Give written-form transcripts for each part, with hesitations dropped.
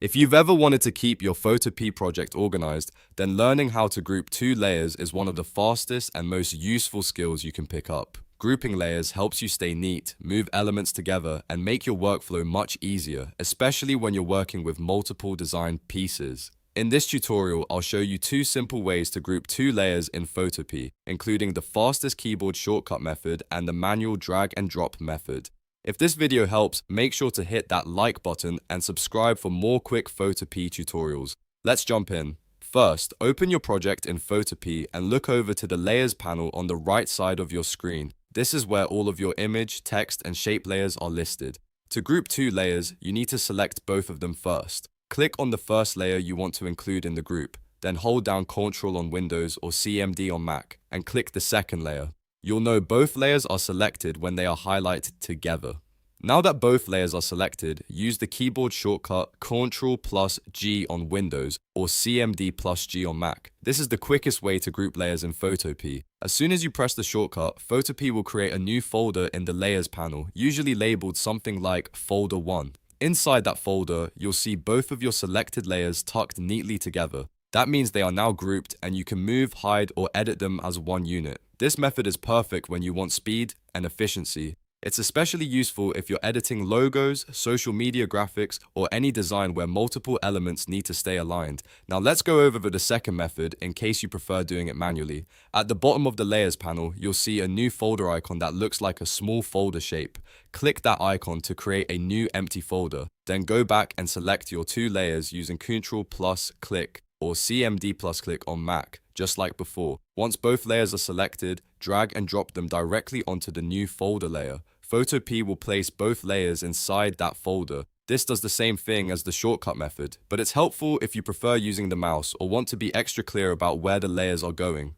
If you've ever wanted to keep your Photopea project organized, then learning how to group two layers is one of the fastest and most useful skills you can pick up. Grouping layers helps you stay neat, move elements together, and make your workflow much easier, especially when you're working with multiple design pieces. In this tutorial, I'll show you two simple ways to group two layers in Photopea, including the fastest keyboard shortcut method and the manual drag and drop method. If this video helps, make sure to hit that like button and subscribe for more quick Photopea tutorials. Let's jump in. First, open your project in Photopea and look over to the Layers panel on the right side of your screen. This is where all of your image, text, and shape layers are listed. To group two layers, you need to select both of them first. Click on the first layer you want to include in the group, then hold down Ctrl on Windows or CMD on Mac, and click the second layer. You'll know both layers are selected when they are highlighted together. Now that both layers are selected, use the keyboard shortcut Ctrl+G on Windows or CMD+G on Mac. This is the quickest way to group layers in Photopea. As soon as you press the shortcut, Photopea will create a new folder in the Layers panel, usually labeled something like Folder 1. Inside that folder, you'll see both of your selected layers tucked neatly together. That means they are now grouped and you can move, hide, or edit them as one unit. This method is perfect when you want speed and efficiency. It's especially useful if you're editing logos, social media graphics, or any design where multiple elements need to stay aligned. Now let's go over the second method in case you prefer doing it manually. At the bottom of the Layers panel, you'll see a new folder icon that looks like a small folder shape. Click that icon to create a new empty folder. Then go back and select your two layers using Ctrl+Click or CMD+Click on Mac, just like before. Once both layers are selected, drag and drop them directly onto the new folder layer. Photopea will place both layers inside that folder. This does the same thing as the shortcut method, but it's helpful if you prefer using the mouse or want to be extra clear about where the layers are going.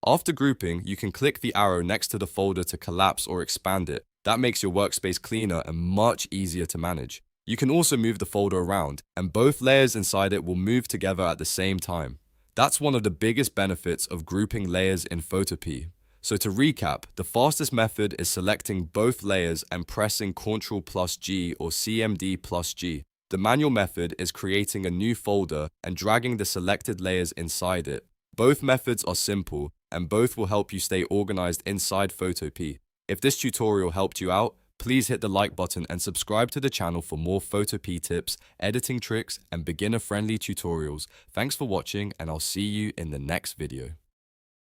After grouping, you can click the arrow next to the folder to collapse or expand it. That makes your workspace cleaner and much easier to manage. You can also move the folder around, and both layers inside it will move together at the same time. That's one of the biggest benefits of grouping layers in Photopea. So to recap, the fastest method is selecting both layers and pressing Ctrl+G or CMD+G. The manual method is creating a new folder and dragging the selected layers inside it. Both methods are simple, and both will help you stay organized inside Photopea. If this tutorial helped you out, please hit the like button and subscribe to the channel for more Photopea tips, editing tricks, and beginner-friendly tutorials. Thanks for watching, and I'll see you in the next video.